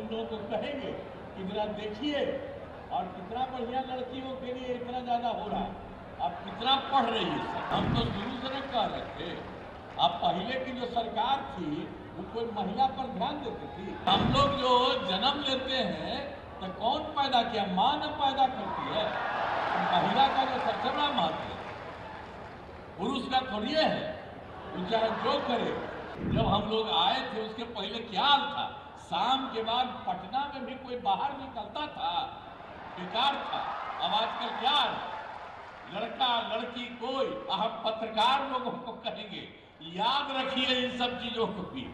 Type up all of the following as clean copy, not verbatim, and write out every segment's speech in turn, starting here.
इन लोगों को कहेंगे कि जरा देखिए और कितना बढ़िया लड़कियों के लिए इतना ज्यादा हो रहा है, अब कितना पढ़ रही है सब। हम तो शुरू से न कह रहे थे, अब पहले की जो सरकार थी वो कोई महिला पर ध्यान देती थी। हम लोग जो जन्म लेते हैं तो कौन पैदा किया? माँ न पैदा करती है। तो महिला का जो सबसे बड़ा महत्व है, पुरुष का थोड़ी है, वो चाहे जो करे। जब हम लोग आए थे उसके पहले क्या हाल था? शाम के बाद पटना में भी कोई बाहर निकलता था? बेकार था। अब आजकल क्या है? लड़का लड़की कोई, हम पत्रकार लोगों को कहेंगे याद रखिए इन सब चीजों को भी।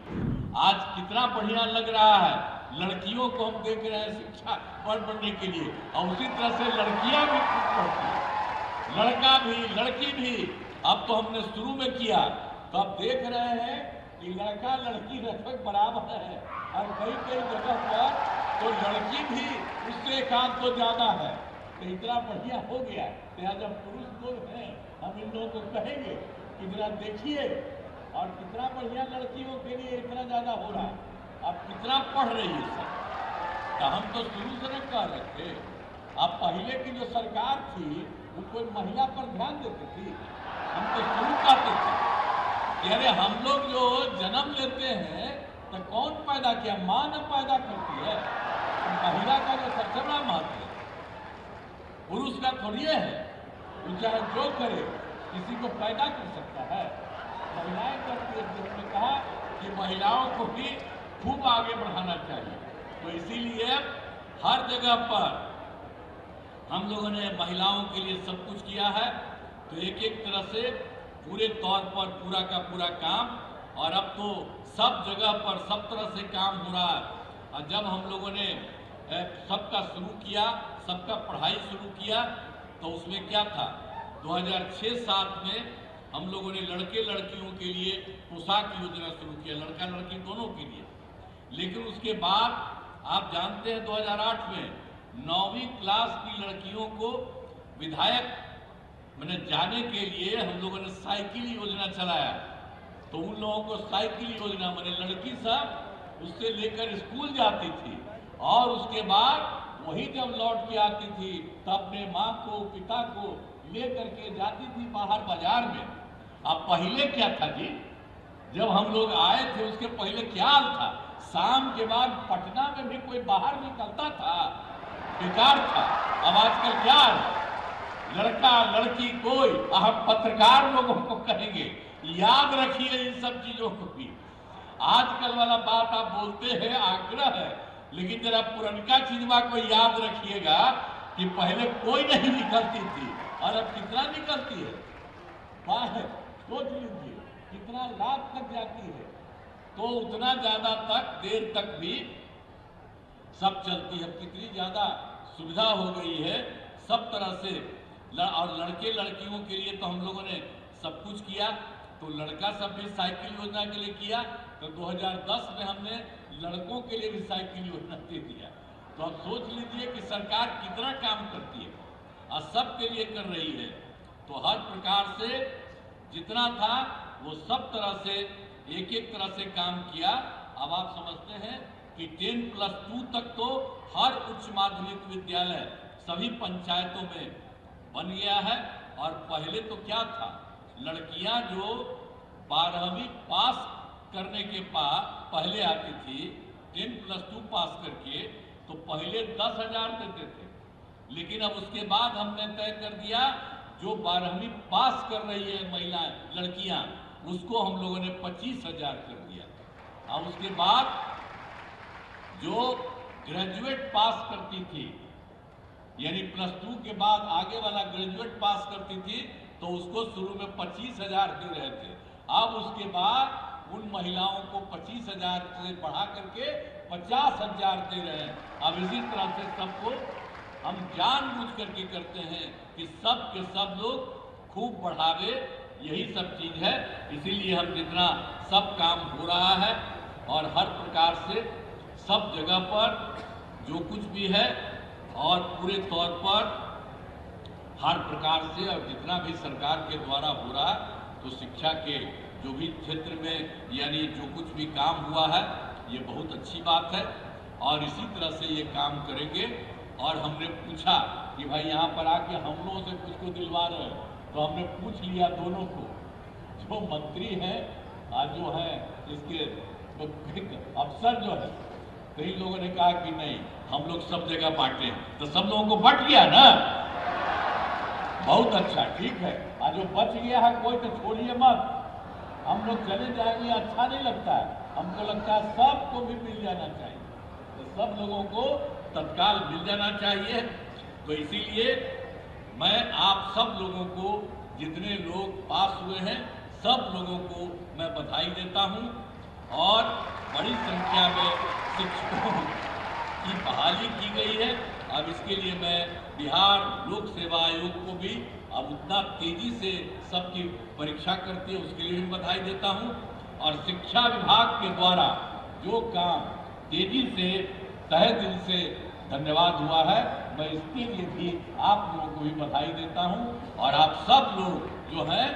आज कितना बढ़िया लग रहा है, लड़कियों को हम देख रहे हैं शिक्षा बढ़ने के लिए, और उसी तरह से लड़कियां भी खूब पढ़ती हैं, लड़का भी लड़की भी। अब तो हमने शुरू में किया तो अब देख रहे हैं कि लड़का लड़की लगभग बराबर है, और कई कई जगह पर तो लड़की भी उससे एक आध तो ज्यादा है। तो इतना बढ़िया हो गया। तो जब पुरुष लोग हैं, हम इन लोगों को कहेंगे कि जरा देखिए और कितना बढ़िया लड़कियों के लिए इतना ज्यादा हो रहा है, अब कितना पढ़ रही है सब। तो हम तो शुरू से न कह रहे थे, अब पहले की जो सरकार थी वो कोई महिला पर ध्यान देती थी। हम तो शुरू कहते थे कि अरे हम लोग जो जन्म लेते हैं तो कौन पैदा किया? माँ न पैदा करती है। तो महिला का जो सबसे बड़ा महत्व है, पुरुष का थोड़ी है, वो चाहे जो करे किसी को पैदा कर सकता है, महिलाएं करती है। हमने कहा कि महिलाओं को भी खूब आगे बढ़ाना चाहिए। तो इसीलिए हर जगह पर हम लोगों ने महिलाओं के लिए सब कुछ किया है। तो एक एक तरह से पूरे तौर पर पूरा का पूरा काम, और अब तो सब जगह पर सब तरह से काम हो रहा है। और जब हम लोगों ने सबका शुरू किया, सबका पढ़ाई शुरू किया, तो उसमें क्या था? 2006-07 में हम लोगों ने लड़के लड़कियों के लिए पोशाक योजना शुरू किया, लड़का लड़की दोनों के लिए। लेकिन उसके बाद आप जानते हैं 2008 में 9वीं क्लास की लड़कियों को विधायक मैंने जाने के लिए हम लोगों ने साइकिल योजना चलाया। तो उन लोगों को साइकिल योजना मैंने लड़की सब उससे लेकर स्कूल जाती थी, और उसके बाद वही जब लौट के आती थी तब अपने माँ को पिता को लेकर के जाती थी बाहर बाजार में। अब पहले क्या था जी? जब हम लोग आए थे उसके पहले क्या हाल था? शाम के बाद पटना में भी कोई बाहर निकलता था? बेकार था। अब आजकल क्या है? लड़का लड़की कोई, हम पत्रकार लोगों को कहेंगे याद रखिए इन सब चीजों को भी। आजकल वाला बात आप बोलते हैं, आग्रह है, लेकिन जरा पुरनका चीजवा को याद रखिएगा कि पहले कोई नहीं निकलती थी और अब कितना निकलती है। बाहर सोच लीजिए कितना लाख तक जाती है, तो उतना ज्यादा तक देर तक भी सब चलती है। कितनी ज्यादा सुविधा हो गई है सब तरह से। और लड़के लड़कियों के लिए तो हम लोगों ने सब कुछ किया। तो लड़का सब भी साइकिल योजना के लिए किया, तो 2010 में हमने लड़कों के लिए भी साइकिल योजना दे दिया। तो अब सोच लीजिए कि सरकार कितना काम करती है और सब के लिए कर रही है। तो हर प्रकार से जितना था वो सब तरह से एक एक तरह से काम किया। अब आप समझते हैं कि 10+2 तक तो हर उच्च माध्यमिक विद्यालय सभी पंचायतों में बन गया है। और पहले तो क्या था, लड़कियां जो 12वीं पास करने के बाद पहले आती थी 10+2 पास करके, तो पहले 10,000 देते थे। लेकिन अब उसके बाद हमने तय कर दिया जो 12वीं पास कर रही है महिलाएं लड़कियां, उसको हम लोगों ने 25,000 कर दिया। अब उसके बाद जो ग्रेजुएट पास करती थी, यानी +2 के बाद आगे वाला ग्रेजुएट पास करती थी, तो उसको शुरू में 25,000 दे रहे थे। अब उसके बाद उन महिलाओं को 25,000 से बढ़ा करके 50,000 दे रहे हैं। अब इसी तरह से सबको हम जानबूझ करके करते हैं कि सब के सब लोग खूब बढ़ावे, यही सब चीज है। इसीलिए हम जितना सब काम हो रहा है और हर प्रकार से सब जगह पर जो कुछ भी है और पूरे तौर पर हर प्रकार से और जितना भी सरकार के द्वारा हो रहा है, तो शिक्षा के जो भी क्षेत्र में यानी जो कुछ भी काम हुआ है ये बहुत अच्छी बात है। और इसी तरह से ये काम करेंगे। और हमने पूछा कि भाई यहाँ पर आके हम लोगों से कुछ को दिलवा रहे हैं, तो हमने पूछ लिया दोनों को, जो मंत्री हैं और जो है इसके अफसर जो है, कई लोगों ने कहा कि नहीं हम लोग सब जगह बांटे, तो सब लोगों को बट गया ना, बहुत अच्छा, ठीक है। आज जो बच गया है कोई तो छोड़िए मत, हम लोग चले जाएंगे, अच्छा नहीं लगता है, हमको लगता है सबको भी मिल जाना चाहिए, तो सब लोगों को तत्काल मिल जाना चाहिए। तो इसीलिए मैं आप सब लोगों को, जितने लोग पास हुए हैं, सब लोगों को मैं बधाई देता हूं। और बड़ी संख्या में शिक्षकों की बहाली की गई है। अब इसके लिए मैं बिहार लोक सेवा आयोग को भी अब उतना तेजी से सबकी परीक्षा करती है उसके लिए भी बधाई देता हूं। और शिक्षा विभाग के द्वारा जो काम तेजी से तहे दिल से धन्यवाद हुआ है, मैं इसके लिए भी आप लोगों को भी बधाई देता हूं। और आप सब लोग जो हैं,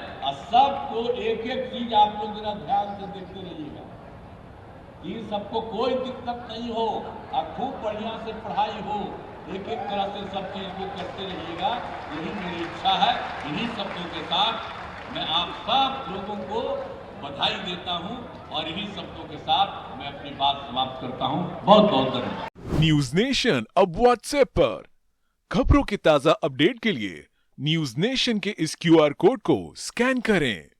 सबको एक एक चीज आप लोग जरा ध्यान से देखते रहिएगा कि सबको कोई दिक्कत नहीं हो और खूब बढ़िया से पढ़ाई हो, एक एक तरह से सब चीज को करते रहिएगा, यही मेरी इच्छा है। इन्हीं शब्दों के साथ मैं आप सब लोगों को बधाई देता हूं और इन्हीं शब्दों के साथ मैं अपनी बात समाप्त करता हूं। बहुत बहुत धन्यवाद। न्यूज नेशन अब व्हाट्सएप पर खबरों के ताजा अपडेट के लिए न्यूज नेशन के इस QR कोड को स्कैन करें।